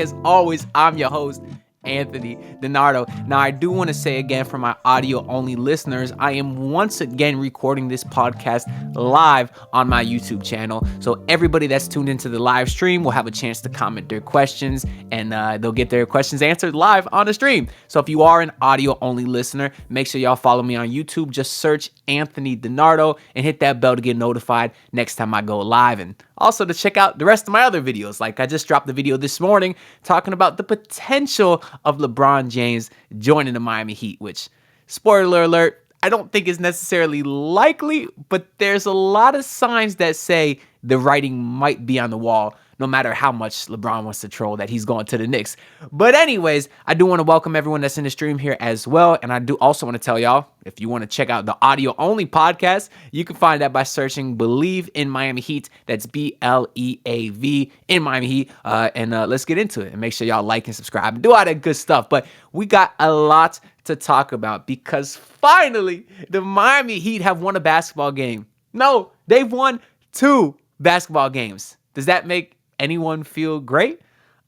As always, I'm your host, Anthony Donardo. Now, I do want to say again for my audio-only listeners, I am once again recording this podcast live on my YouTube channel. So everybody that's tuned into the live stream will have a chance to comment their questions, and they'll get their questions answered live on the stream. So if you are an audio-only listener, make sure y'all follow me on YouTube. Just search Anthony Donardo and hit that bell to get notified next time I go live. And also to check out the rest of my other videos. Like I just dropped the video this morning talking about the potential of LeBron James joining the Miami Heat, which, spoiler alert, I don't think is necessarily likely, but there's a lot of signs that say the writing might be on the wall, no matter how much LeBron wants to troll that he's going to the Knicks. But anyways, I do want to welcome everyone that's in the stream here as well. And I do also want to tell y'all, if you want to check out the audio-only podcast, you can find that by searching Believe in Miami Heat. That's BLEAV in Miami Heat. And let's get into it and make sure y'all like and subscribe and do all that good stuff. But we got a lot to talk about because finally the Miami Heat have won a basketball game. No, they've won 2 basketball games. Does that make anyone feel great?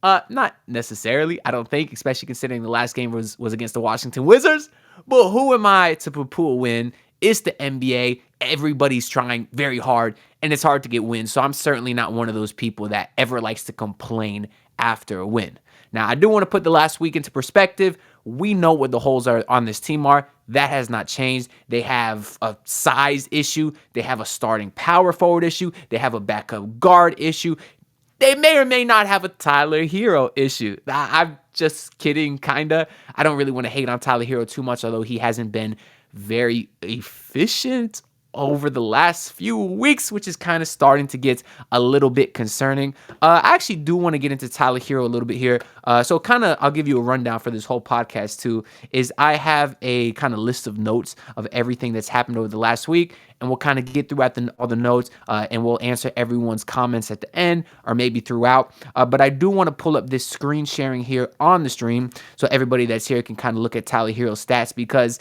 Not necessarily, I don't think, especially considering the last game was against the Washington Wizards. But who am I to poo-poo a win? It's the NBA. Everybody's trying very hard, and it's hard to get wins. So I'm certainly not one of those people that ever likes to complain after a win. Now, I do want to put the last week into perspective. We know what the holes are on this team are. That has not changed. They have a size issue. They have a starting power forward issue. They have a backup guard issue. They may or may not have a Tyler Herro issue. I'm just kidding, kinda. I don't really want to hate on Tyler Herro too much, although he hasn't been very efficient over the last few weeks, which is kind of starting to get a little bit concerning. I actually do want to get into Tyler Herro a little bit here. So kind of, I'll give you a rundown for this whole podcast too, is I have a kind of list of notes of everything that's happened over the last week, and we'll kind of get throughout all the notes, and we'll answer everyone's comments at the end or maybe throughout. But I do want to pull up this screen sharing here on the stream so everybody that's here can kind of look at Tyler Herro's stats, because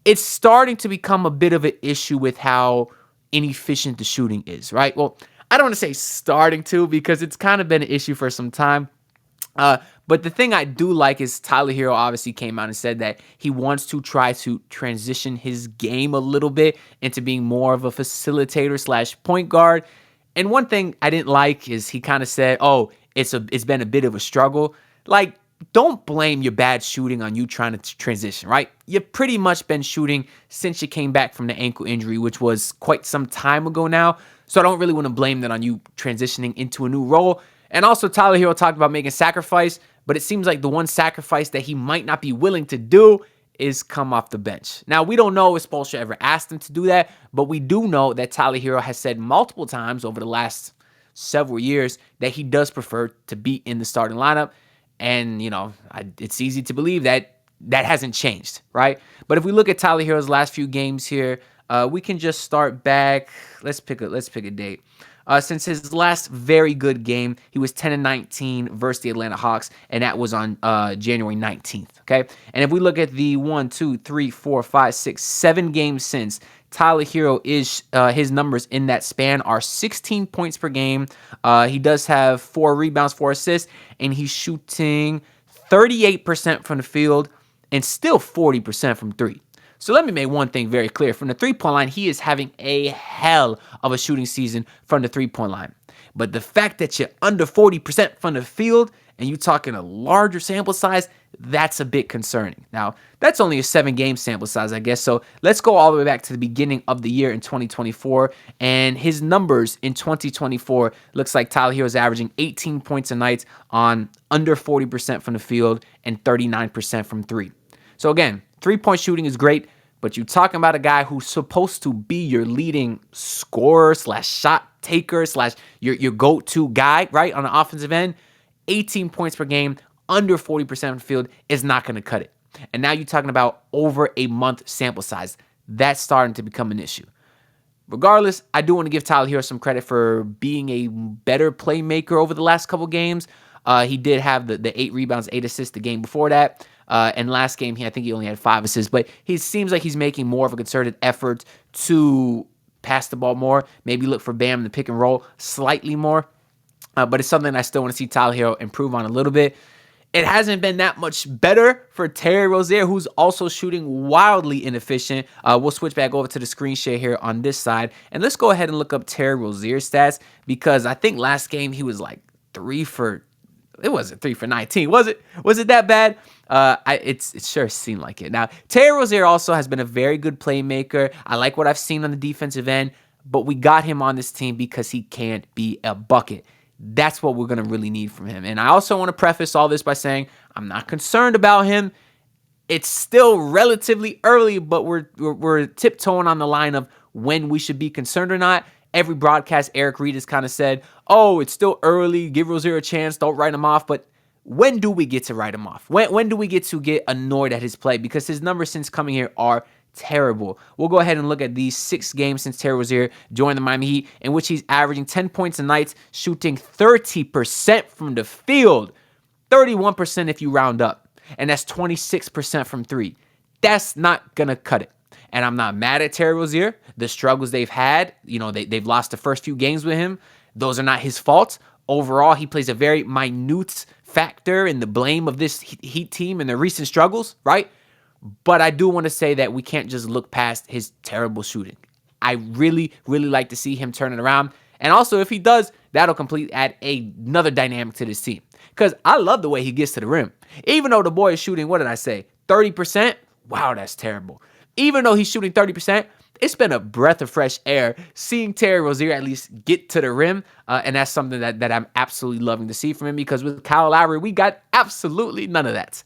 it's starting to become a bit of an issue with how inefficient the shooting is, right? Well, I don't want to say starting to, because it's kind of been an issue for some time. But the thing I do like is Tyler Herro obviously came out and said that he wants to try to transition his game a little bit into being more of a facilitator / point guard. And one thing I didn't like is he kind of said, oh, it's been a bit of a struggle. Like, don't blame your bad shooting on you trying to transition, right? You've pretty much been shooting since you came back from the ankle injury, which was quite some time ago now. So I don't really want to blame that on you transitioning into a new role. And also, Tyler Herro talked about making sacrifice, but it seems like the one sacrifice that he might not be willing to do is come off the bench. Now, we don't know if Spoelstra ever asked him to do that, but we do know that Tyler Herro has said multiple times over the last several years that he does prefer to be in the starting lineup. And, you know, it's easy to believe that that hasn't changed, right? But if we look at Tyler Herro's last few games here, we can just start back. Let's pick a date. Since his last very good game, he was 10-19 versus the Atlanta Hawks, and that was on January 19th, okay? And if we look at the 7 games since, Tyler Herro is his numbers in that span are 16 points per game. He does have 4 rebounds, 4 assists, and he's shooting 38% from the field and still 40% from 3. So let me make one thing very clear. From the three-point line, he is having a hell of a shooting season from the three-point line. But the fact that you're under 40% from the field and you're talking a larger sample size, that's a bit concerning. Now, that's only a 7-game sample size, I guess. So let's go all the way back to the beginning of the year in 2024. And his numbers in 2024 looks like Tyler Herro is averaging 18 points a night on under 40% from the field and 39% from 3. So again, 3-point shooting is great, but you're talking about a guy who's supposed to be your leading scorer / shot taker / your go-to guy, right, on the offensive end. 18 points per game, under 40% of the field is not going to cut it. And now you're talking about over a month sample size. That's starting to become an issue. Regardless, I do want to give Tyler Herro some credit for being a better playmaker over the last couple games. He did have the 8 rebounds, 8 assists the game before that. And last game, I think he only had 5 assists. But he seems like he's making more of a concerted effort to pass the ball more. Maybe look for Bam in the pick and roll slightly more. but it's something I still want to see Tyler Herro improve on a little bit. It hasn't been that much better for Terry Rozier, who's also shooting wildly inefficient. We'll switch back over to the screen share here on this side. And let's go ahead and look up Terry Rozier's stats, because I think last game he was like it wasn't 3 for 19, was it? Was it that bad? It sure seemed like it. Now, Terry Rozier also has been a very good playmaker. I like what I've seen on the defensive end, but we got him on this team because he can't be a bucket. That's what we're going to really need from him. And I also want to preface all this by saying I'm not concerned about him. It's still relatively early, but we're tiptoeing on the line of when we should be concerned or not. Every broadcast, Eric Reed has kind of said, oh, it's still early, give Rozier a chance, don't write him off. But when do we get to write him off? When do we get to get annoyed at his play? Because his numbers since coming here are terrible. We'll go ahead and look at these 6 games since Terry Rozier joined the Miami Heat, in which he's averaging 10 points a night, shooting 30% from the field, 31% if you round up, and that's 26% from 3. That's not going to cut it. And I'm not mad at Terry Rozier. The struggles they've had, they've lost the first few games with him. Those are not his fault. Overall, he plays a very minute factor in the blame of this Heat team and their recent struggles, right? But I do want to say that we can't just look past his terrible shooting. I really, really like to see him turn it around. And also, if he does, that'll add another dynamic to this team. Because I love the way he gets to the rim. Even though the boy is shooting, 30%? Wow, that's terrible. Even though he's shooting 30%, it's been a breath of fresh air seeing Terry Rozier at least get to the rim. And that's something that I'm absolutely loving to see from him, because with Kyle Lowry, we got absolutely none of that.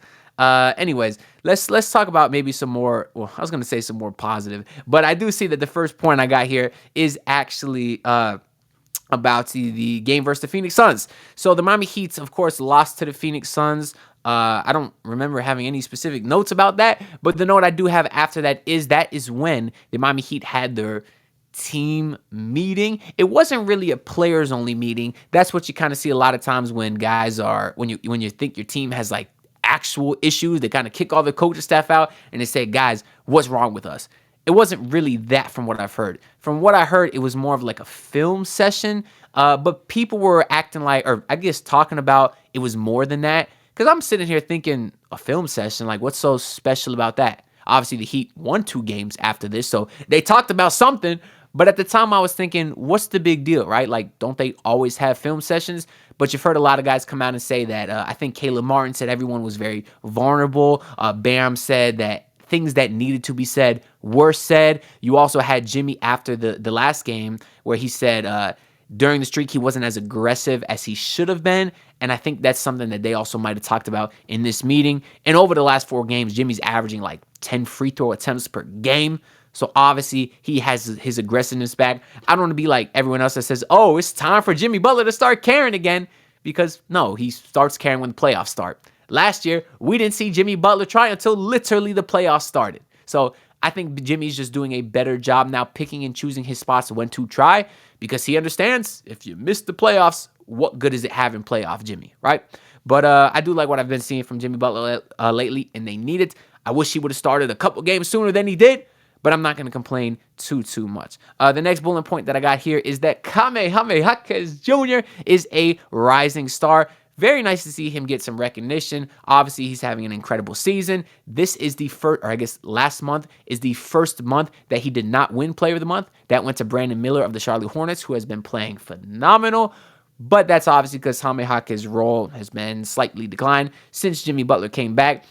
Anyways, let's talk about maybe some more, well, I was going to say some more positive, but I do see that the first point I got here is actually about the game versus the Phoenix Suns. So the Miami Heat, of course, lost to the Phoenix Suns. I don't remember having any specific notes about that, but the note I do have after that is when the Miami Heat had their team meeting. It wasn't really a players only meeting. That's what you kind of see a lot of times when guys are, when you think your team has like actual issues, they kind of kick all the coaching staff out and they say, guys, what's wrong with us? It wasn't really that from what I've heard. From what I heard, it was more of like a film session, but people were acting like, or I guess talking about it was more than that. Because I'm sitting here thinking, a film session, like what's so special about that? Obviously, the Heat won 2 games after this, so they talked about something. But at the time, I was thinking, what's the big deal, right? Like, don't they always have film sessions? But you've heard a lot of guys come out and say that. I think Caleb Martin said everyone was very vulnerable. Bam said that things that needed to be said were said. You also had Jimmy after the last game where he said during the streak he wasn't as aggressive as he should have been. And I think that's something that they also might have talked about in this meeting. And over the last 4 games, Jimmy's averaging like 10 free throw attempts per game. So obviously he has his aggressiveness back. I don't want to be like everyone else that says, oh, it's time for Jimmy Butler to start caring again. Because no, he starts caring when the playoffs start. Last year, we didn't see Jimmy Butler try until literally the playoffs started. So I think Jimmy's just doing a better job now picking and choosing his spots when to try, because he understands if you miss the playoffs, what good is it having playoff Jimmy, right? But I do like what I've been seeing from Jimmy Butler lately, and they need it. I wish he would have started a couple games sooner than he did, but I'm not going to complain too much. The next bullet point that I got here is that Jaquez Jr. is a rising star. Very nice to see him get some recognition. Obviously, he's having an incredible season. This is the first, or I guess last month is the first month that he did not win Player of the Month. That went to Brandon Miller of the Charlotte Hornets, who has been playing phenomenal. But that's obviously because Jaime Jaquez's role has been slightly declined since Jimmy Butler came back.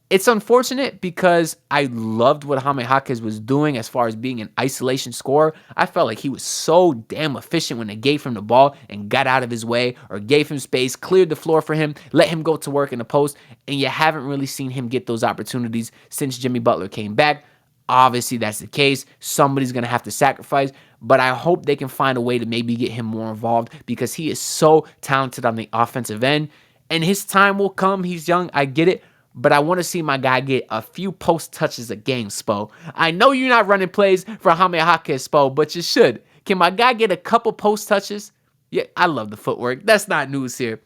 It's unfortunate because I loved what Jaime Jaquez was doing as far as being an isolation scorer. I felt like he was so damn efficient when they gave him the ball and got out of his way or gave him space, cleared the floor for him, let him go to work in the post, and you haven't really seen him get those opportunities since Jimmy Butler came back. Obviously, that's the case. Somebody's going to have to sacrifice, but I hope they can find a way to maybe get him more involved because he is so talented on the offensive end, and his time will come. He's young, I get it, but I want to see my guy get a few post touches a game, Spo. I know you're not running plays for Jaime Jaquez, Spo, but you should. Can my guy get a couple post touches? Yeah, I love the footwork. That's not news here.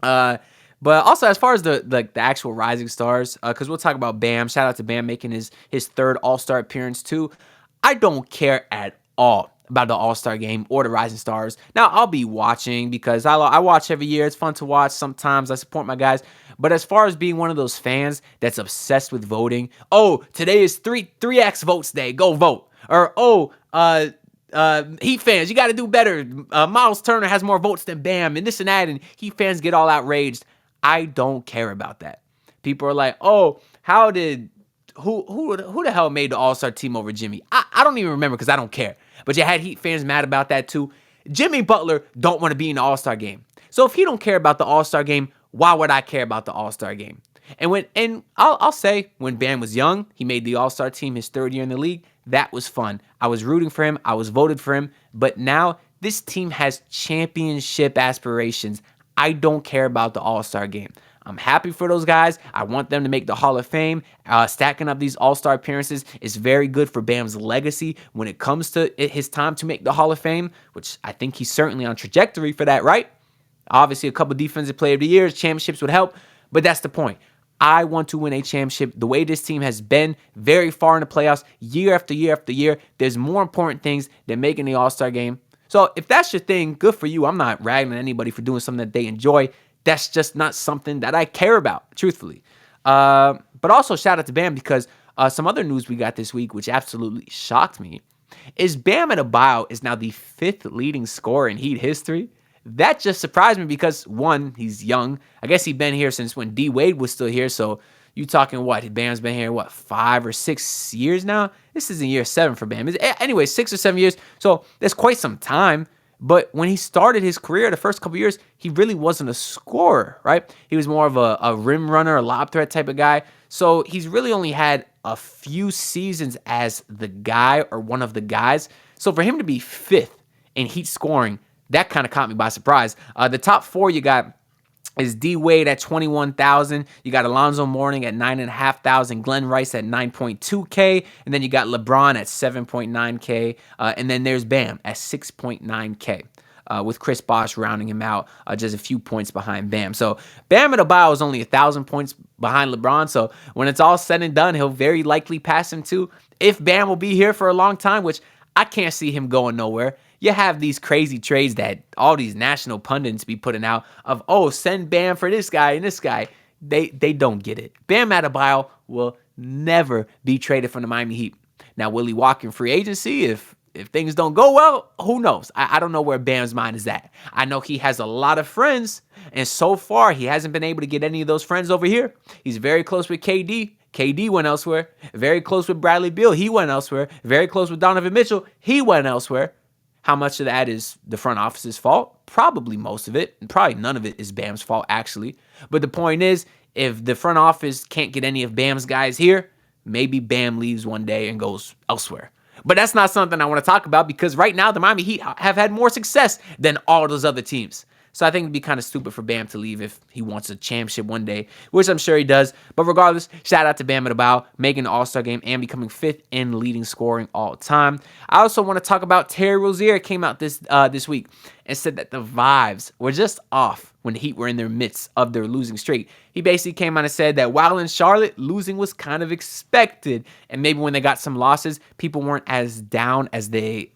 But also, as far as the actual rising stars, because we'll talk about Bam. Shout out to Bam making his third All-Star appearance too. I don't care at all about the All-Star game or the Rising Stars. Now, I'll be watching because I watch every year. It's fun to watch. Sometimes I support my guys. But as far as being one of those fans that's obsessed with voting, oh, today is 3x votes day. Go vote. Or, Heat fans, you got to do better. Miles Turner has more votes than Bam and this and that. And Heat fans get all outraged. I don't care about that. People are like, oh, how did... Who the hell made the All-Star team over Jimmy? I don't even remember because I don't care. But you had Heat fans mad about that too. Jimmy Butler don't want to be in the All-Star game. So if he don't care about the All-Star game, why would I care about the All-Star game? And I'll say when Bam was young, he made the All-Star team his third year in the league. That was fun. I was rooting for him. I was voted for him. But now this team has championship aspirations. I don't care about the All-Star game. I'm happy for those guys. I want them to make the Hall of Fame. Stacking up these All-Star appearances is very good for Bam's legacy when it comes to his time to make the Hall of Fame, which I think he's certainly on trajectory for that, right? Obviously, a couple Defensive Player of the Year, championships would help, but that's the point. I want to win a championship. The way this team has been very far in the playoffs, year after year after year, there's more important things than making the All-Star game. So if that's your thing, good for you. I'm not ragging on anybody for doing something that they enjoy. That's just not something that I care about, truthfully. But also shout out to Bam because some other news we got this week, which absolutely shocked me, is Bam Adebayo is now the 5th leading scorer in Heat history. That just surprised me because, one, he's young. I guess he's been here since when D. Wade was still here. So you talking what? Bam's been here, 5 or 6 years now? This is in year 7 for Bam. Anyway, 6 or 7 years. So that's quite some time. But when he started his career, the first couple years, he really wasn't a scorer, right? He was more of a rim runner, a lob threat type of guy. So he's really only had a few seasons as the guy or one of the guys. So for him to be 5th in Heat scoring, that kind of caught me by surprise. The top 4 you got is D. Wade at 21,000. You got Alonzo Mourning at 9,500. Glenn Rice at 9.2K. And then you got LeBron at 7.9K. And then there's Bam at 6.9K. With Chris Bosh rounding him out just a few points behind Bam. So Bam Adebayo is only 1,000 points behind LeBron. So when it's all said and done, he'll very likely pass him too. If Bam will be here for a long time, which I can't see him going nowhere. You have these crazy trades that all these national pundits be putting out of, oh, send Bam for this guy and this guy. They don't get it. Bam Adebayo will never be traded from the Miami Heat. Now, will he walk in free agency if things don't go well? Who knows? I don't know where Bam's mind is at. I know he has a lot of friends, and so far he hasn't been able to get any of those friends over here. He's very close with KD. KD went elsewhere. Very close with Bradley Beal. He went elsewhere. Very close with Donovan Mitchell. He went elsewhere. How much of that is the front office's fault? Probably most of it. And probably none of it is Bam's fault, actually. But the point is, if the front office can't get any of Bam's guys here, maybe Bam leaves one day and goes elsewhere. But that's not something I want to talk about because right now the Miami Heat have had more success than all those other teams. So I think it'd be kind of stupid for Bam to leave if he wants a championship one day, which I'm sure he does. But regardless, shout out to Bam Adebayo making the All-Star game and becoming 5th in leading scoring all time. I also want to talk about Terry Rozier. Came out this week and said that the vibes were just off when the Heat were in their midst of their losing streak. He basically came out and said that while in Charlotte, losing was kind of expected. And maybe when they got some losses, people weren't as down as they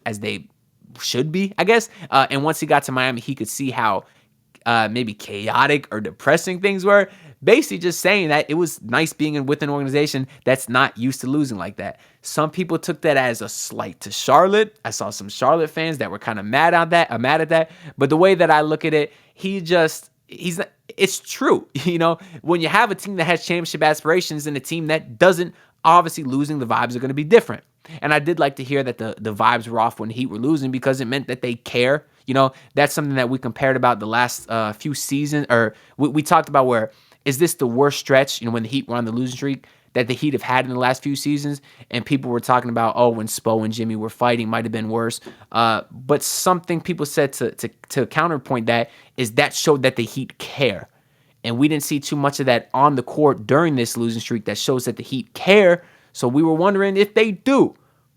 should be, I guess. And once he got to Miami, he could see how maybe chaotic or depressing things were. Basically just saying that it was nice being with an organization that's not used to llosing like that. Some people took that as a slight to Charlotte. I saw some Charlotte fans that were kind of mad at that. But the way that I look at it, it's true. You know, when you have a team that has championship aspirations and a team that doesn't, obviously losing, the vibes are going to be different. And I did like to hear that the vibes were off when the Heat were losing because it meant that they care. You know, that's something that we compared about the last few seasons, or we talked about where, is this the worst stretch, you know, when the Heat were on the losing streak that the Heat have had in the last few seasons? And people were talking about, oh, when Spo and Jimmy were fighting might have been worse. But something people said to counterpoint that is that showed that the Heat care. And we didn't see too much of that on the court during this losing streak that shows that the Heat care. So we were wondering if they do.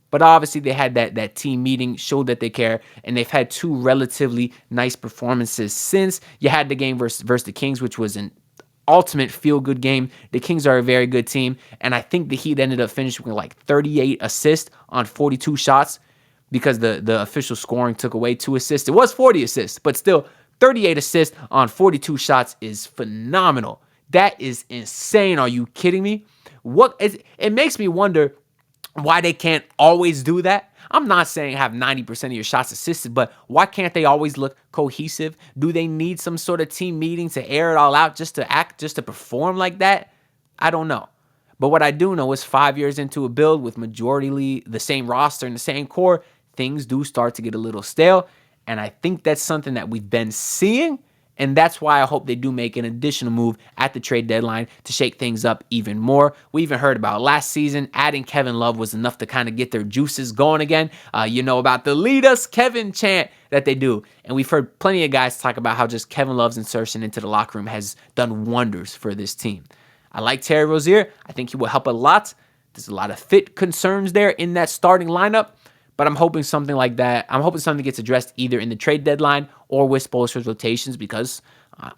But obviously they had that team meeting, showed that they care, and they've had 2 relatively nice performances since. You had the game versus the Kings, which was an ultimate feel-good game. The Kings are a very good team, and I think the Heat ended up finishing with like 38 assists on 42 shots. because the official scoring took away 2 assists. It was 40 assists, but still 38 assists on 42 shots is phenomenal. That is insane. Are you kidding me? It makes me wonder why they can't always do that. I'm not saying have 90% of your shots assisted, but why can't they always look cohesive? Do they need some sort of team meeting to air it all out just to perform like that? I don't know. But what I do know is 5 years into a build with majority the same roster and the same core, things do start to get a little stale. And I think that's something that we've been seeing. And that's why I hope they do make an additional move at the trade deadline to shake things up even more. We even heard about last season, adding Kevin Love was enough to kind of get their juices going again. You know about the lead us Kevin chant that they do. And we've heard plenty of guys talk about how just Kevin Love's insertion into the locker room has done wonders for this team. I like Terry Rozier. I think he will help a lot. There's a lot of fit concerns there in that starting lineup. But I'm hoping something like that. I'm hoping something gets addressed either in the trade deadline or with Spoelstra's rotations, because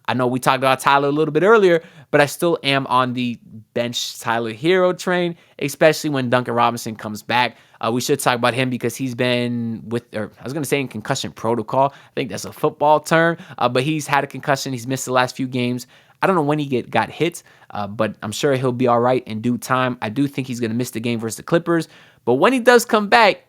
I know we talked about Tyler a little bit earlier, but I still am on the bench Tyler Herro train, especially when Duncan Robinson comes back. We should talk about him because he's been in concussion protocol. I think that's a football term, but he's had a concussion. He's missed the last few games. I don't know when he got hit, but I'm sure he'll be all right in due time. I do think he's going to miss the game versus the Clippers, but when he does come back,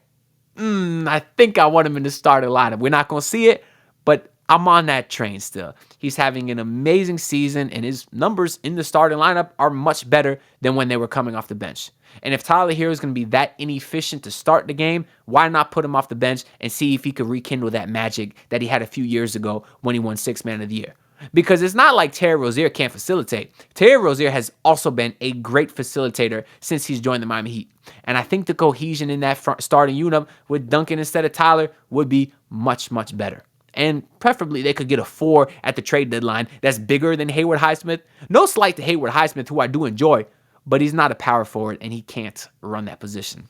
I think I want him in the starting lineup. We're not going to see it, but I'm on that train still. He's having an amazing season, and his numbers in the starting lineup are much better than when they were coming off the bench. And if Tyler Herro is going to be that inefficient to start the game, why not put him off the bench and see if he could rekindle that magic that he had a few years ago when he won Sixth Man of the Year? Because it's not like Terry Rozier can't facilitate. Terry Rozier has also been a great facilitator since he's joined the Miami Heat. And I think the cohesion in that starting unit with Duncan instead of Tyler would be much, much better. And preferably they could get a 4 at the trade deadline that's bigger than Hayward Highsmith. No slight to Hayward Highsmith, who I do enjoy, but he's not a power forward and he can't run that position.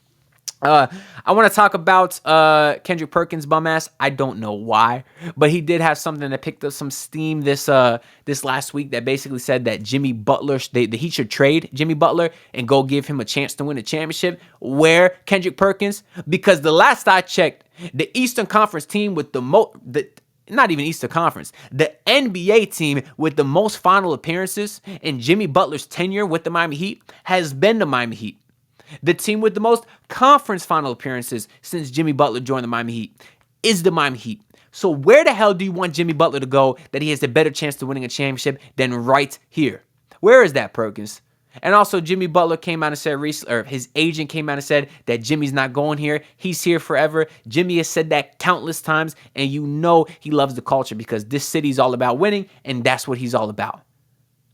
I want to talk about Kendrick Perkins' bum ass. I don't know why, but he did have something that picked up some steam this last week that basically said that Jimmy Butler, the Heat should trade Jimmy Butler and go give him a chance to win a championship. Where Kendrick Perkins? Because the last I checked, the Eastern Conference team with the not even Eastern Conference, the NBA team with the most final appearances in Jimmy Butler's tenure with the Miami Heat has been the Miami Heat. The team with the most conference final appearances since Jimmy Butler joined the Miami Heat is the Miami Heat. So where the hell do you want Jimmy Butler to go that he has a better chance to winning a championship than right here? Where is that, Perkins? And also, Jimmy Butler came out and said recently, or his agent came out and said that Jimmy's not going here. He's here forever. Jimmy has said that countless times, and you know he loves the culture because this city's all about winning, and that's what he's all about.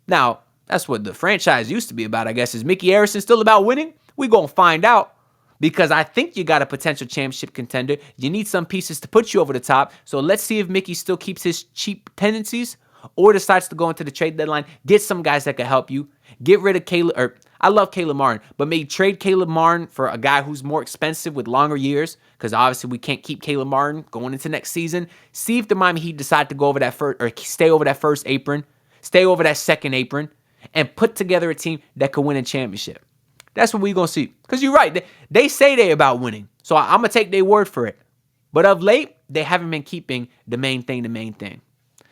Now, that's what the franchise used to be about, I guess. Is Mickey Harrison still about winning? We're going to find out, because I think you got a potential championship contender. You need some pieces to put you over the top. So let's see if Mickey still keeps his cheap tendencies or decides to go into the trade deadline, get some guys that can help you, get rid of Caleb, or I love Caleb Martin, but maybe trade Caleb Martin for a guy who's more expensive with longer years, because obviously we can't keep Caleb Martin going into next season. See if the Miami Heat decide to go over that first, or stay over that first apron, stay over that second apron, and put together a team that could win a championship. That's what we're going to see. Because you're right. They say they about winning. So I'm going to take their word for it. But of late, they haven't been keeping the main thing.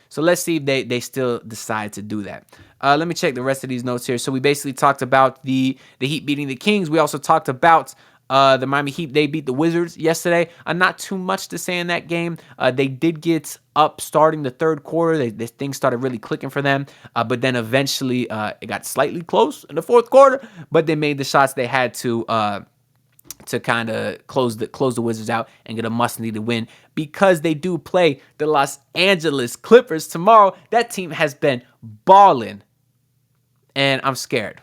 So let's see if they still decide to do that. Let me check the rest of these notes here. So we basically talked about the Heat beating the Kings. We also talked about the Miami Heat. They beat the Wizards yesterday. Not too much to say in that game. They did get up starting the third quarter. Things started really clicking for them. But then eventually it got slightly close in the fourth quarter. But they made the shots they had to kind of close the Wizards out and get a must-needed win, because they do play the Los Angeles Clippers tomorrow. That team has been balling, and I'm scared.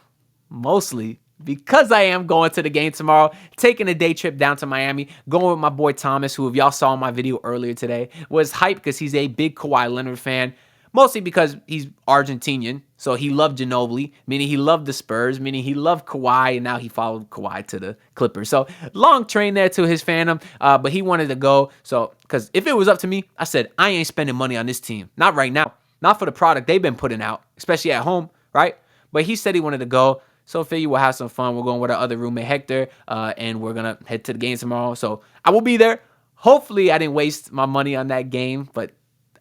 Mostly because I am going to the game tomorrow, taking a day trip down to Miami, going with my boy Thomas, who, if y'all saw in my video earlier today, was hyped because he's a big Kawhi Leonard fan. Mostly because he's Argentinian, so he loved Ginobili, meaning he loved the Spurs, meaning he loved Kawhi, and now he followed Kawhi to the Clippers. So long train there to his fandom, but he wanted to go. So, because if it was up to me, I said, I ain't spending money on this team. Not right now. Not for the product they've been putting out, especially at home, right? But he said he wanted to go. So figure we'll have some fun. We're going with our other roommate, Hector, and we're going to head to the game tomorrow. So I will be there. hopefully I didn't waste my money on that game, but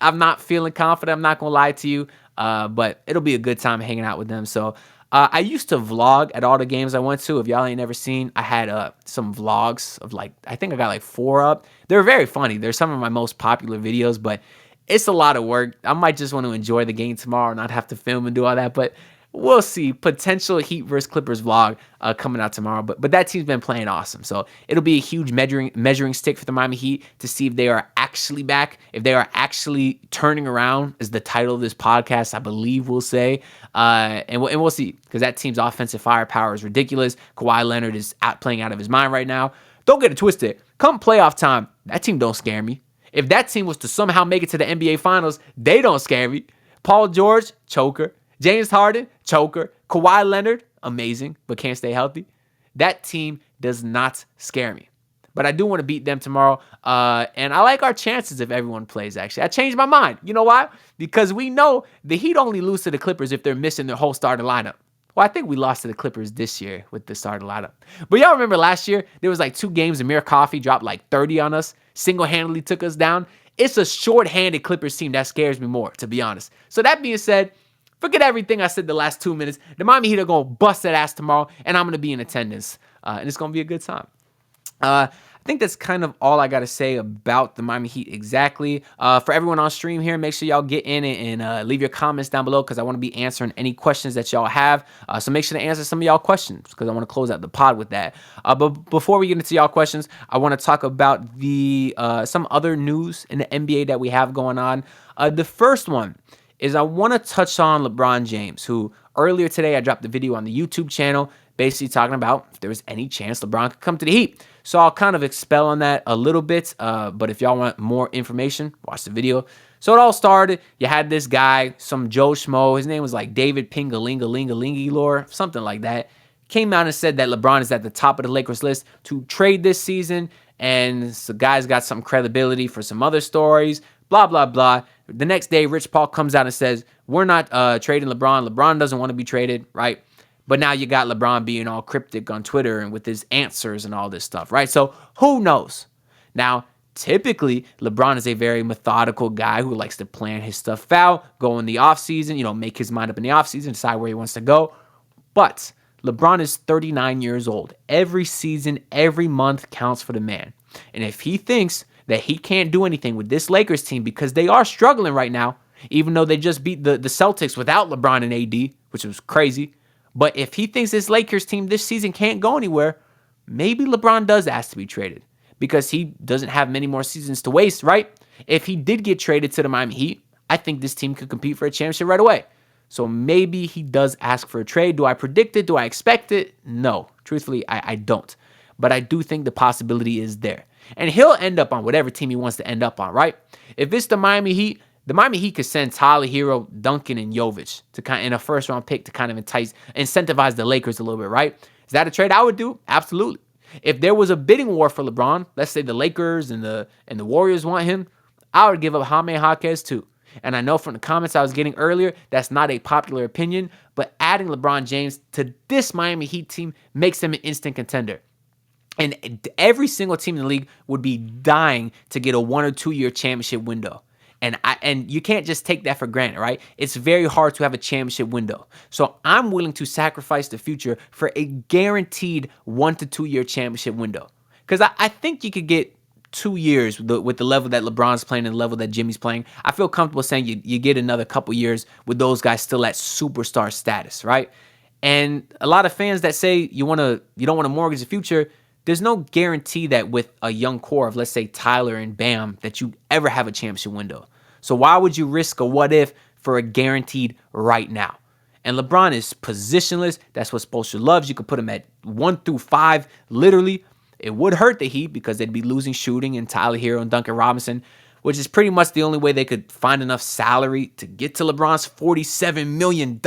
I'm not feeling confident. I'm not going to lie to you. But it'll be a good time hanging out with them. So I used to vlog at all the games I went to. If y'all ain't never seen, I had some vlogs of I think I got 4 up. They're very funny. They're some of my most popular videos, but it's a lot of work. I might just want to enjoy the game tomorrow and not have to film and do all that. But we'll see. Potential Heat vs. Clippers vlog coming out tomorrow. But that team's been playing awesome. So it'll be a huge measuring stick for the Miami Heat to see if they are actually back, if they are actually turning around, is the title of this podcast, I believe we'll say. And we'll see, because that team's offensive firepower is ridiculous. Kawhi Leonard is playing out of his mind right now. Don't get it twisted. Come playoff time, that team don't scare me. If that team was to somehow make it to the NBA Finals, they don't scare me. Paul George, choker. James Harden, choker. Kawhi Leonard, amazing, but can't stay healthy. That team does not scare me. But I do want to beat them tomorrow. And I like our chances if everyone plays, actually. I changed my mind. You know why? Because we know the Heat only lose to the Clippers if they're missing their whole starting lineup. Well, I think we lost to the Clippers this year with the starting lineup. But y'all remember last year, there was 2 games, Amir Coffey dropped 30 on us, single-handedly took us down. It's a short-handed Clippers team that scares me more, to be honest. So that being said, forget everything I said the last 2 minutes. The Miami Heat are going to bust that ass tomorrow, and I'm going to be in attendance. And it's going to be a good time. I think that's kind of all I got to say about the Miami Heat exactly. For everyone on stream here, make sure y'all get in it and leave your comments down below, because I want to be answering any questions that y'all have. So make sure to answer some of y'all questions, because I want to close out the pod with that. But before we get into y'all questions, I want to talk about the some other news in the NBA that we have going on. The first one is I want to touch on LeBron James, who earlier today I dropped the video on the YouTube channel basically talking about if there was any chance LeBron could come to the Heat. So I'll kind of expel on that a little bit, but if y'all want more information, watch the video. So it all started, you had this guy, some Joe Schmo, his name was David Pingalingalingilingilor, something like that, came out and said that LeBron is at the top of the Lakers list to trade this season, and the guy's got some credibility for some other stories, blah, blah, blah. The next day, Rich Paul comes out and says, we're not trading LeBron. LeBron doesn't want to be traded, right? But now you got LeBron being all cryptic on Twitter and with his answers and all this stuff, right? So who knows? Now, typically, LeBron is a very methodical guy who likes to plan his stuff out, go in the offseason, make his mind up in the offseason, decide where he wants to go. But LeBron is 39 years old. Every season, every month counts for the man. And if he thinks that he can't do anything with this Lakers team because they are struggling right now, even though they just beat the Celtics without LeBron and AD, which was crazy. But if he thinks this Lakers team this season can't go anywhere, maybe LeBron does ask to be traded because he doesn't have many more seasons to waste, right? If he did get traded to the Miami Heat, I think this team could compete for a championship right away. So maybe he does ask for a trade. Do I predict it? Do I expect it? No. Truthfully, I don't. But I do think the possibility is there. And he'll end up on whatever team he wants to end up on, right? If it's the Miami Heat could send Tyler Herro, Duncan, and Jovic in a first-round pick to kind of incentivize the Lakers a little bit, right? Is that a trade I would do? Absolutely. If there was a bidding war for LeBron, let's say the Lakers and the Warriors want him, I would give up Jaime Jaquez too. And I know from the comments I was getting earlier, that's not a popular opinion, but adding LeBron James to this Miami Heat team makes them an instant contender. And every single team in the league would be dying to get a 1 or 2 year championship window. And you can't just take that for granted, right? It's very hard to have a championship window. So I'm willing to sacrifice the future for a guaranteed 1 to 2 year championship window. Because I think you could get 2 years with the level that LeBron's playing and the level that Jimmy's playing. I feel comfortable saying you get another couple years with those guys still at superstar status, right? And a lot of fans that say you don't want to mortgage the future, there's no guarantee that with a young core of, let's say, Tyler and Bam, that you ever have a championship window. So why would you risk a what if for a guaranteed right now? And LeBron is positionless. That's what Spoelstra loves. You could put him at 1 through 5, literally. It would hurt the Heat because they'd be losing shooting and Tyler Herro and Duncan Robinson, which is pretty much the only way they could find enough salary to get to LeBron's $47 million.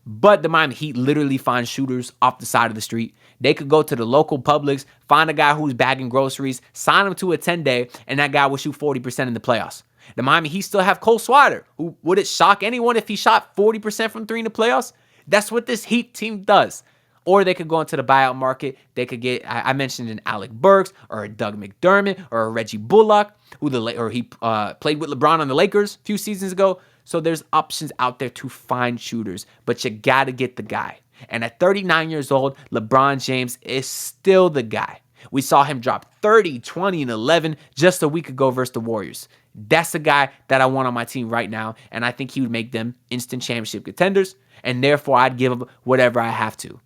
But the Miami Heat literally find shooters off the side of the street. They could go to the local Publix, find a guy who's bagging groceries, sign him to a 10-day, and that guy will shoot 40% in the playoffs. The Miami Heat still have Cole Swider, who would it shock anyone if he shot 40% from 3 in the playoffs? That's what this Heat team does. Or they could go into the buyout market. They could get, I mentioned an Alec Burks or a Doug McDermott or a Reggie Bullock, he played with LeBron on the Lakers a few seasons ago. So there's options out there to find shooters, but you got to get the guy. And at 39 years old, LeBron James is still the guy. We saw him drop 30, 20, and 11 just a week ago versus the Warriors. That's the guy that I want on my team right now, and I think he would make them instant championship contenders, and therefore I'd give him whatever I have to.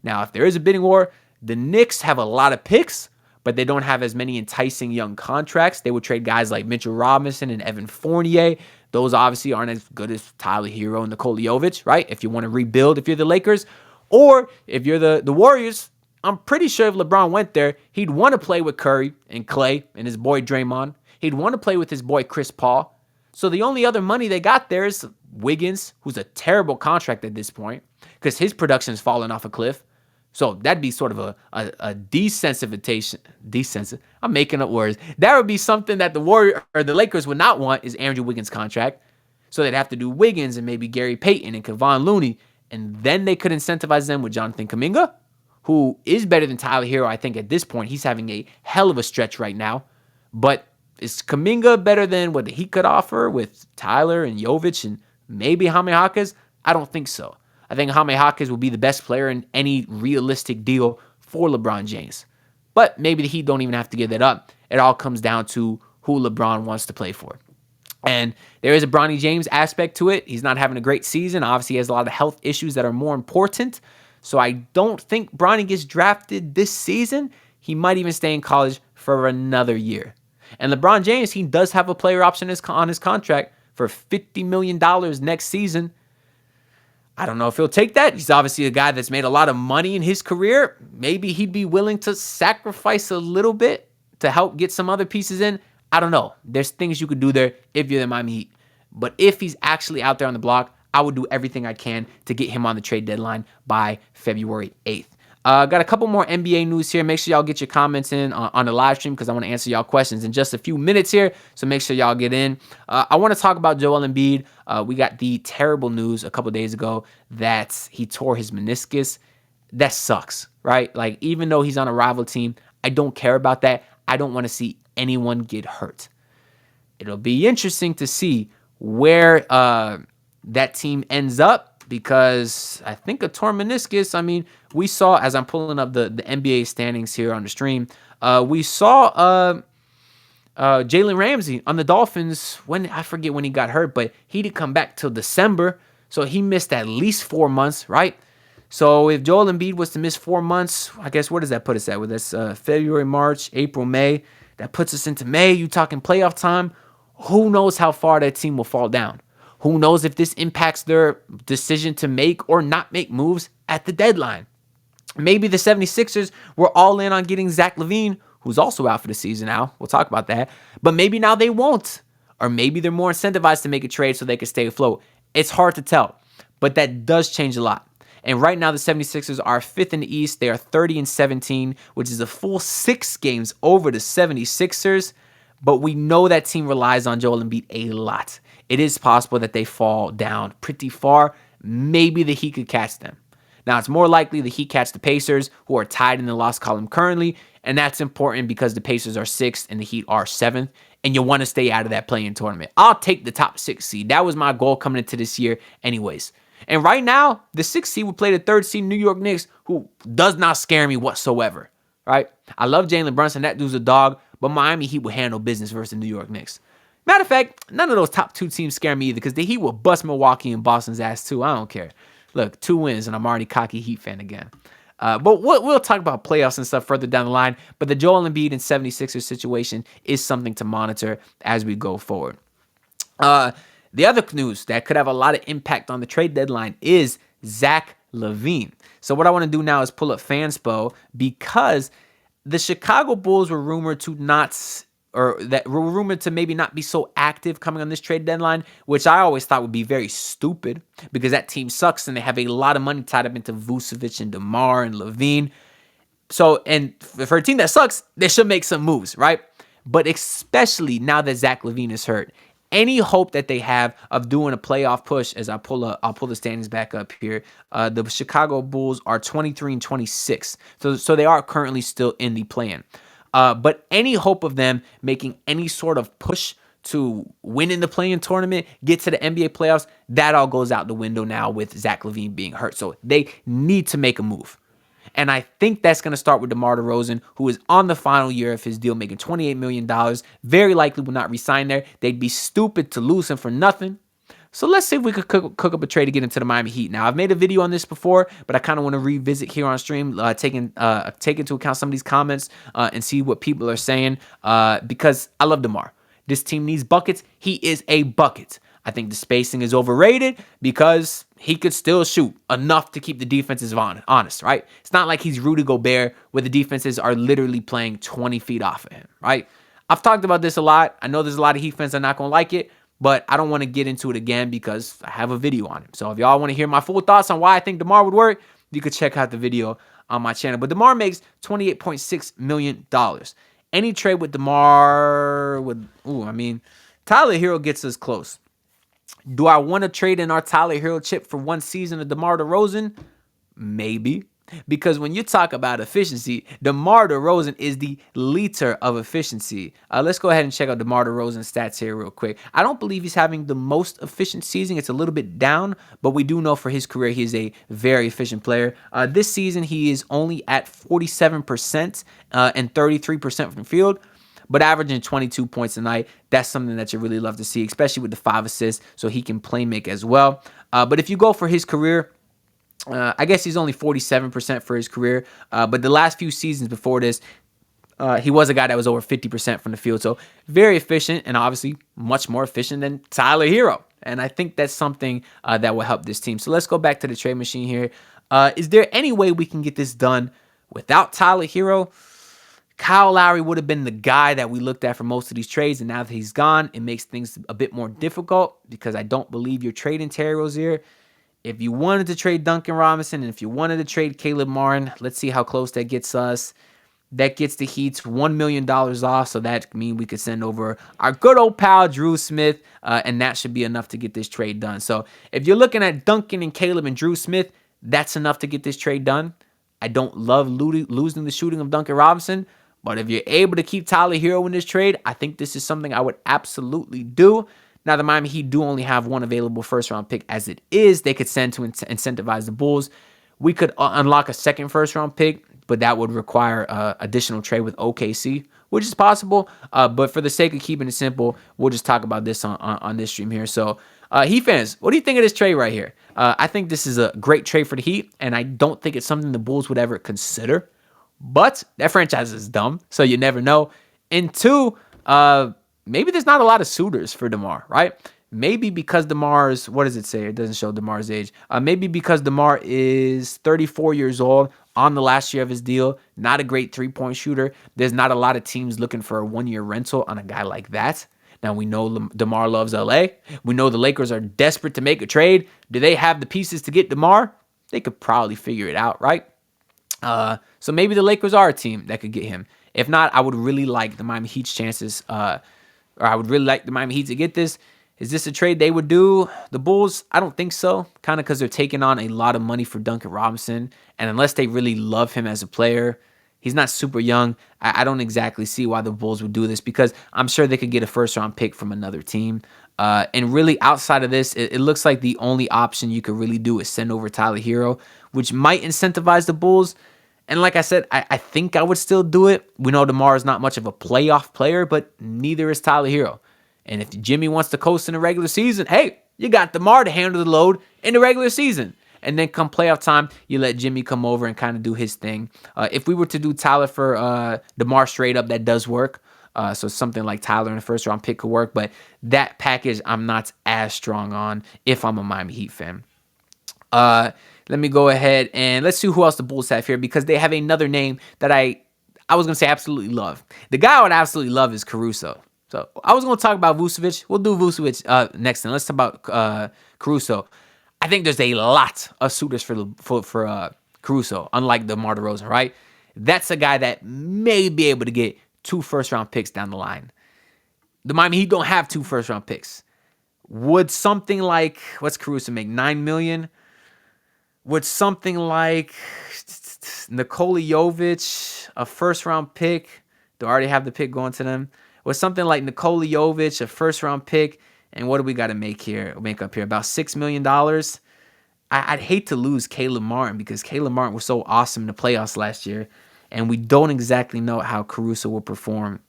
Now, if there is a bidding war, the Knicks have a lot of picks, but they don't have as many enticing young contracts. They would trade guys like Mitchell Robinson and Evan Fournier. Those obviously aren't as good as Tyler Herro and Nikola Jovic, right? If you want to rebuild, if you're the Lakers, or if you're the Warriors, I'm pretty sure if LeBron went there, he'd want to play with Curry and Clay and his boy Draymond. He'd want to play with his boy Chris Paul. So the only other money they got there is Wiggins, who's a terrible contract at this point because his production's fallen off a cliff. So that'd be sort of a desensitization. I'm making up words. That would be something that the Lakers would not want is Andrew Wiggins' contract. So they'd have to do Wiggins and maybe Gary Payton and Kevon Looney. And then they could incentivize them with Jonathan Kuminga, who is better than Tyler Herro. I think at this point, he's having a hell of a stretch right now. But is Kuminga better than what the Heat could offer with Tyler and Jovic and maybe Jaime Jaquez? I don't think so. I think Jaime Jaquez will be the best player in any realistic deal for LeBron James. But maybe the Heat don't even have to give that up. It all comes down to who LeBron wants to play for. And there is a Bronny James aspect to it. He's not having a great season. Obviously, he has a lot of health issues that are more important. So I don't think Bronny gets drafted this season. He might even stay in college for another year. And LeBron James, he does have a player option on his contract for $50 million next season. I don't know if he'll take that. He's obviously a guy that's made a lot of money in his career. Maybe he'd be willing to sacrifice a little bit to help get some other pieces in. I don't know. There's things you could do there if you're the Miami Heat. But if he's actually out there on the block, I would do everything I can to get him on the trade deadline by February 8th. Got a couple more NBA news here. Make sure y'all get your comments in on the live stream because I want to answer y'all questions in just a few minutes here. So make sure y'all get in. I want to talk about Joel Embiid. We got the terrible news a couple days ago that he tore his meniscus. That sucks, right? Like, even though he's on a rival team, I don't care about that. I don't want to see anyone get hurt. It'll be interesting to see where that team ends up. Because I think a torn meniscus, I mean, we saw, as I'm pulling up the NBA standings here on the stream, we saw Jalen Ramsey on the Dolphins, I forget when he got hurt, but he didn't come back till December. So he missed at least 4 months, right? So if Joel Embiid was to miss 4 months, I guess where does that put us at? Well, that's February, March, April, May. That puts us into May. You talking playoff time. Who knows how far that team will fall down? Who knows if this impacts their decision to make or not make moves at the deadline? Maybe the 76ers were all in on getting Zach Lavine, who's also out for the season now. We'll talk about that. But maybe now they won't. Or maybe they're more incentivized to make a trade so they can stay afloat. It's hard to tell. But that does change a lot. And right now the 76ers are 5th in the East. They are 30-17, which is a full 6 games over the 76ers. But we know that team relies on Joel Embiid a lot. It is possible that they fall down pretty far. Maybe the Heat could catch them. Now, it's more likely the Heat catch the Pacers, who are tied in the loss column currently, and that's important because the Pacers are 6th and the Heat are 7th, and you want to stay out of that play-in tournament. I'll take the top 6 seed. That was my goal coming into this year anyways. And right now, the 6th seed will play the 3rd seed New York Knicks, who does not scare me whatsoever, right? I love Jalen Brunson. That dude's a dog, but Miami Heat will handle business versus the New York Knicks. Matter of fact, none of those top 2 teams scare me either because the Heat will bust Milwaukee and Boston's ass too. I don't care. Look, 2 wins and I'm already cocky Heat fan again. But we'll talk about playoffs and stuff further down the line. But the Joel Embiid and 76ers situation is something to monitor as we go forward. The other news that could have a lot of impact on the trade deadline is Zach Lavine. So what I want to do now is pull up Fanspo because the Chicago Bulls were rumored to maybe not be so active coming on this trade deadline, which I always thought would be very stupid because that team sucks and they have a lot of money tied up into Vucevic and DeMar and Lavine. So, and for a team that sucks, they should make some moves, right? But especially now that Zach Lavine is hurt any hope that they have of doing a playoff push, as I'll pull the standings back up here. The Chicago Bulls are 23-26, so they are currently still in the play-in. But any hope of them making any sort of push to win in the play-in tournament, get to the NBA playoffs, that all goes out the window now with Zach LaVine being hurt. So they need to make a move. And I think that's going to start with DeMar DeRozan, who is on the final year of his deal, making $28 million. Very likely will not resign there. They'd be stupid to lose him for nothing. So let's see if we could cook up a trade to get into the Miami Heat. Now, I've made a video on this before, but I kind of want to revisit here on stream, take into account some of these comments and see what people are saying because I love DeMar. This team needs buckets. He is a bucket. I think the spacing is overrated because he could still shoot enough to keep the defenses honest, right? It's not like he's Rudy Gobert where the defenses are literally playing 20 feet off of him, right? I've talked about this a lot. I know there's a lot of Heat fans that are not going to like it, but I don't want to get into it again because I have a video on him. So if y'all want to hear my full thoughts on why I think DeMar would work, you could check out the video on my channel. But DeMar makes $28.6 million. Any trade with DeMar Tyler Herro gets us close. Do I want to trade in our Tyler Herro chip for one season of DeMar DeRozan? Maybe. Because when you talk about efficiency, DeMar DeRozan is the leader of efficiency. Let's go ahead and check out DeMar DeRozan's stats here real quick. I don't believe he's having the most efficient season. It's a little bit down, but we do know for his career he is a very efficient player. This season he is only at 47% and 33% from the field, but averaging 22 points a night. That's something that you really love to see, especially with the 5 assists, so he can play make as well. But if you go for his career, I guess he's only 47% for his career, but the last few seasons before this, he was a guy that was over 50% from the field. So very efficient and obviously much more efficient than Tyler Herro. And I think that's something that will help this team. So let's go back to the trade machine here. Is there any way we can get this done without Tyler Herro? Kyle Lowry would have been the guy that we looked at for most of these trades, and now that he's gone, it makes things a bit more difficult because I don't believe you're trading Terry Rozier. If you wanted to trade Duncan Robinson and if you wanted to trade Caleb Martin, let's see how close that gets us. That gets the Heat's $1 million off, so that means we could send over our good old pal Drew Smith, and that should be enough to get this trade done. So if you're looking at Duncan and Caleb and Drew Smith, that's enough to get this trade done. I don't love losing the shooting of Duncan Robinson, but if you're able to keep Tyler Herro in this trade, I think this is something I would absolutely do. Now, the Miami Heat do only have one available first-round pick as it is. They could send to incentivize the Bulls. We could unlock a second first-round pick, but that would require additional trade with OKC, which is possible. But for the sake of keeping it simple, we'll just talk about this on this stream here. So, Heat fans, what do you think of this trade right here? I think this is a great trade for the Heat, and I don't think it's something the Bulls would ever consider. But that franchise is dumb, so you never know. And two, maybe there's not a lot of suitors for DeMar, right? Maybe because DeMar's, what does it say? It doesn't show DeMar's age. Maybe because DeMar is 34 years old, on the last year of his deal, not a great three-point shooter. There's not a lot of teams looking for a one-year rental on a guy like that. Now, we know DeMar loves LA. We know the Lakers are desperate to make a trade. Do they have the pieces to get DeMar? They could probably figure it out, right? So maybe the Lakers are a team that could get him. If not, I would really like the Miami Heat's chances, or I would really like the Miami Heat to get this. Is this a trade they would do? The Bulls, I don't think so, kind of because they're taking on a lot of money for Duncan Robinson, and unless they really love him as a player, he's not super young. I don't exactly see why the Bulls would do this because I'm sure they could get a first-round pick from another team. And really, outside of this, it looks like the only option you could really do is send over Tyler Herro, which might incentivize the Bulls. And like I said, I think I would still do it. We know DeMar is not much of a playoff player, but neither is Tyler Herro. And if Jimmy wants to coast in the regular season, hey, you got DeMar to handle the load in the regular season. And then come playoff time, you let Jimmy come over and kind of do his thing. If we were to do Tyler for DeMar straight up, that does work. So something like Tyler in the first round pick could work. But that package I'm not as strong on if I'm a Miami Heat fan. Let me go ahead and let's see who else the Bulls have here because they have another name that I was going to say absolutely love. The guy I would absolutely love is Caruso. So I was going to talk about Vucevic. We'll do Vucevic next time. Let's talk about Caruso. I think there's a lot of suitors for Caruso, unlike DeMar DeRozan, right? That's a guy that may be able to get 2 first-round picks down the line. The Miami Heat don't have 2 first-round picks. Would something like, what's Caruso make, 9 million? Would something like Nikola Jovic, a first round pick, do I already have the pick going to them? Would something like Nikola Jovic, a first round pick, and what do we got to make up here? About $6 million. I'd hate to lose Caleb Martin because Caleb Martin was so awesome in the playoffs last year, and we don't exactly know how Caruso will perform.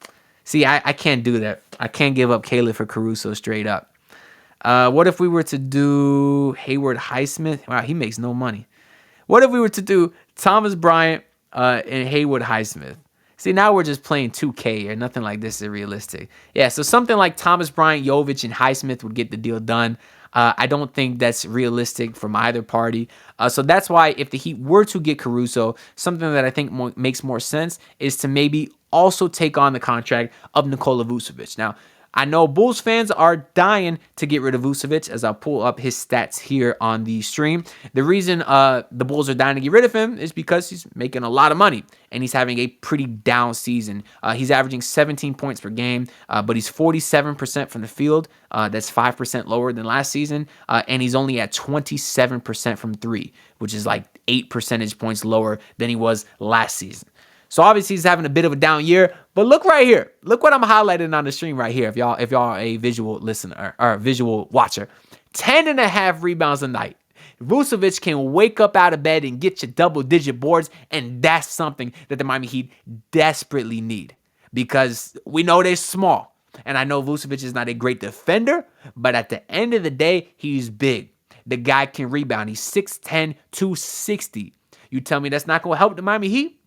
See, I can't do that. I can't give up Caleb for Caruso straight up. What if we were to do Hayward Highsmith? Wow, he makes no money. What if we were to do Thomas Bryant and Haywood Highsmith? See, now we're just playing 2K here. Nothing like this is realistic. Yeah, so something like Thomas Bryant, Jovic, and Highsmith would get the deal done. I don't think that's realistic from either party. So that's why if the Heat were to get Caruso, something that I think makes more sense is to maybe also take on the contract of Nikola Vucevic. Now, I know Bulls fans are dying to get rid of Vucevic, as I'll pull up his stats here on the stream. The reason the Bulls are dying to get rid of him is because he's making a lot of money, and he's having a pretty down season. He's averaging 17 points per game, but he's 47% from the field. That's 5% lower than last season, and he's only at 27% from three, which is like 8 percentage points lower than he was last season. So obviously he's having a bit of a down year, but look right here. Look what I'm highlighting on the stream right here. If y'all are a visual listener or a visual watcher, 10.5 rebounds a night. Vucevic can wake up out of bed and get you double-digit boards, and that's something that the Miami Heat desperately need because we know they're small. And I know Vucevic is not a great defender, but at the end of the day, he's big. The guy can rebound. He's 6'10", 260. You tell me that's not going to help the Miami Heat?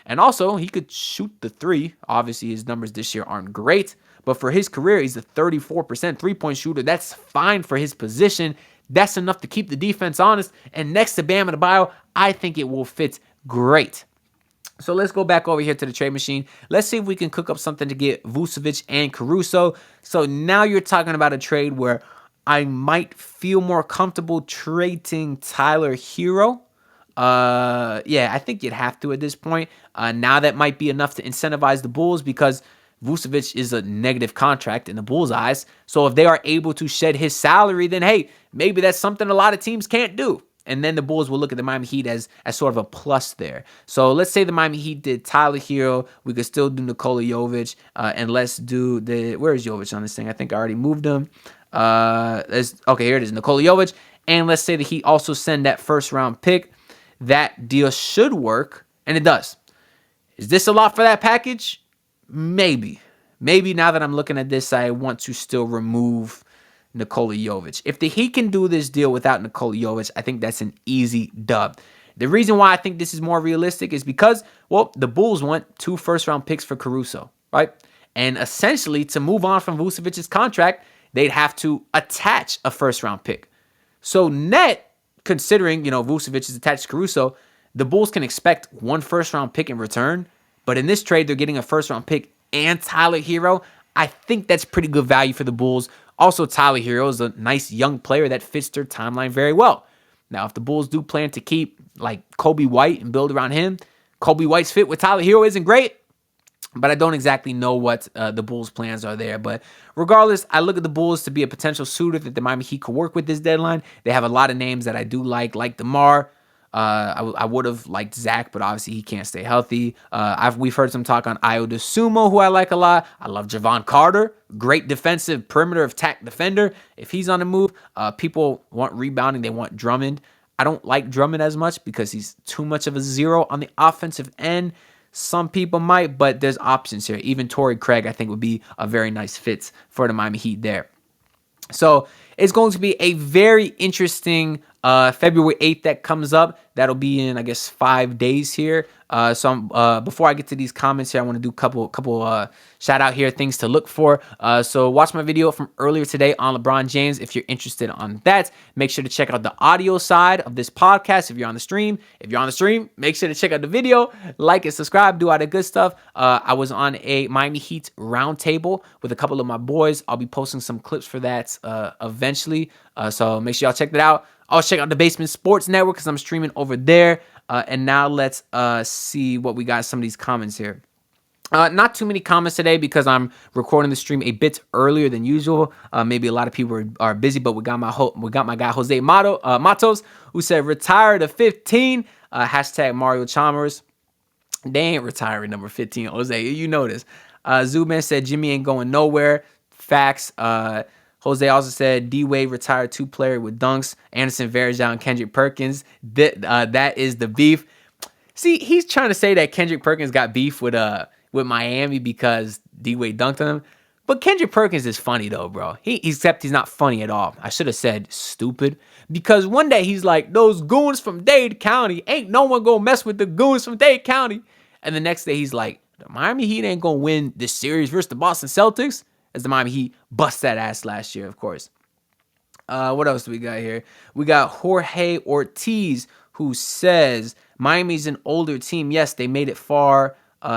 And also, he could shoot the three. Obviously, his numbers this year aren't great. But for his career, he's a 34% three-point shooter. That's fine for his position. That's enough to keep the defense honest. And next to Bam Adebayo, I think it will fit great. So let's go back over here to the trade machine. Let's see if we can cook up something to get Vucevic and Caruso. So now you're talking about a trade where I might feel more comfortable trading Tyler Herro. Yeah, I think you'd have to at this point. Now that might be enough to incentivize the Bulls because Vucevic is a negative contract in the Bulls' eyes. So if they are able to shed his salary, then hey, maybe that's something a lot of teams can't do. And then the Bulls will look at the Miami Heat as sort of a plus there. So let's say the Miami Heat did Tyler Herro. We could still do Nikola Jovic. And let's do where is Jovic on this thing? I think I already moved him. Okay, here it is, Nikola Jovic. And let's say the Heat also send that first round pick. That deal should work, and it does. Is this a lot for that package? Maybe. Maybe now that I'm looking at this, I want to still remove Nikola Jovic. If the Heat can do this deal without Nikola Jovic, I think that's an easy dub. The reason why I think this is more realistic is because, well, the Bulls want 2 first-round picks for Caruso, right? And essentially, to move on from Vucevic's contract, they'd have to attach a first-round pick. So net, considering, Vucevic is attached to Caruso, the Bulls can expect 1 first-round pick in return. But in this trade, they're getting a first-round pick and Tyler Herro. I think that's pretty good value for the Bulls. Also, Tyler Herro is a nice young player that fits their timeline very well. Now, if the Bulls do plan to keep like Kobe White and build around him, Kobe White's fit with Tyler Herro isn't great. But I don't exactly know what the Bulls' plans are there. But regardless, I look at the Bulls to be a potential suitor that the Miami Heat could work with this deadline. They have a lot of names that I do like DeMar. I would have liked Zach, but obviously he can't stay healthy. We've heard some talk on Ayo DeSumo, who I like a lot. I love Javon Carter, great defensive perimeter attack defender. If he's on the move, people want rebounding. They want Drummond. I don't like Drummond as much because he's too much of a zero on the offensive end. Some people might, but there's options here. Even Torrey Craig, I think, would be a very nice fit for the Miami Heat there. So it's going to be a very interesting February 8th that comes up. That'll be in, I guess, 5 days here. Before I get to these comments here, I want to do a couple shout out here, things to look for. So watch my video from earlier today on LeBron James if you're interested on that. Make sure to check out the audio side of this podcast if you're on the stream. If you're on the stream, make sure to check out the video, like and subscribe, do all that good stuff. I was on a Miami Heat roundtable with a couple of my boys. I'll be posting some clips for that eventually. So make sure y'all check that out. Also check out the Basement Sports Network because I'm streaming over there. And now let's see what we got in some of these comments here. Not too many comments today because I'm recording the stream a bit earlier than usual. Maybe a lot of people are busy, but we got my guy Jose Matos, who said retire to 15. Hashtag Mario Chalmers. They ain't retiring number 15, Jose. You know this. Zuban said Jimmy ain't going nowhere. Facts. Jose also said D-Wade retired 2-player with dunks. Anderson Varejao and Kendrick Perkins. That is the beef. See, he's trying to say that Kendrick Perkins got beef with Miami because D-Wade dunked on him. But Kendrick Perkins is funny though, bro. Except he's not funny at all. I should have said stupid. Because one day he's like, those goons from Dade County, ain't no one gonna mess with the goons from Dade County. And the next day he's like, the Miami Heat ain't gonna win this series versus the Boston Celtics. As the Miami Heat bust that ass last year, of course. What else do we got here? We got Jorge Ortiz, who says Miami's an older team. Yes, they made it far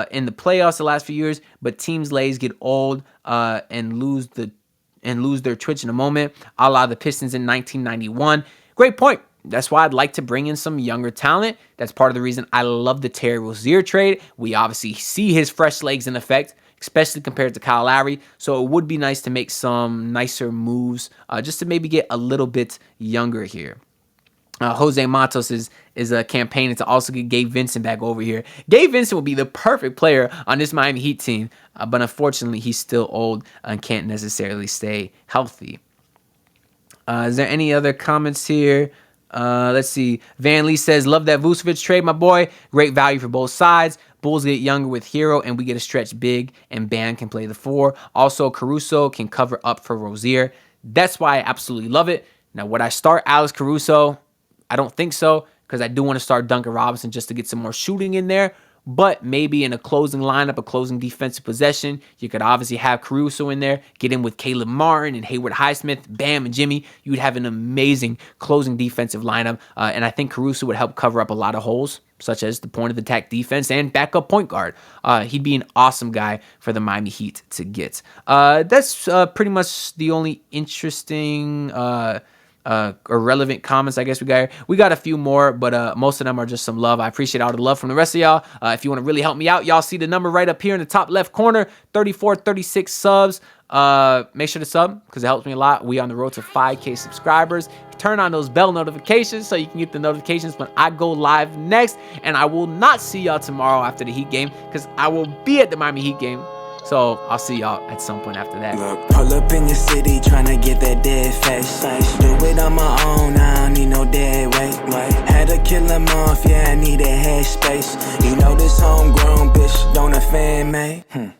in the playoffs the last few years, but teams' legs get old and lose their twitch in a moment, a la the Pistons in 1991. Great point. That's why I'd like to bring in some younger talent. That's part of the reason I love the Terry Rozier trade. We obviously see his fresh legs in effect, especially compared to Kyle Lowry. So it would be nice to make some nicer moves just to maybe get a little bit younger here. Jose Matos is campaigning to also get Gabe Vincent back over here. Gabe Vincent will be the perfect player on this Miami Heat team, but unfortunately he's still old and can't necessarily stay healthy. Is there any other comments here? Let's see. Van Lee says, love that Vucevic trade, my boy. Great value for both sides. Bulls get younger with Herro, and we get a stretch big, and Bam can play the 4. Also, Caruso can cover up for Rozier. That's why I absolutely love it. Now, would I start Alex Caruso? I don't think so, because I do want to start Duncan Robinson just to get some more shooting in there. But maybe in a closing lineup, a closing defensive possession, you could obviously have Caruso in there, get in with Caleb Martin and Hayward Highsmith, Bam and Jimmy. You would have an amazing closing defensive lineup. And I think Caruso would help cover up a lot of holes, such as the point of attack defense and backup point guard. He'd be an awesome guy for the Miami Heat to get. That's pretty much the only interesting or relevant comments I guess we got a few more, but most of them are just some love. I appreciate all the love from the rest of y'all. If you want to really help me out, y'all see the number right up here in the top left corner, 36 subs. Make sure to sub because it helps me a lot. We on the road to 5K subscribers. Turn on those bell notifications so you can get the notifications when I go live next. And I will not see y'all tomorrow after the Heat game because I will be at the Miami Heat game. So I'll see y'all at some point after that. Look, pull up in your city tryna get that dead face. Do it on my own, I don't need no dead weight. Had to kill him off, yeah, I need a head space. You know this homegrown bitch don't offend me.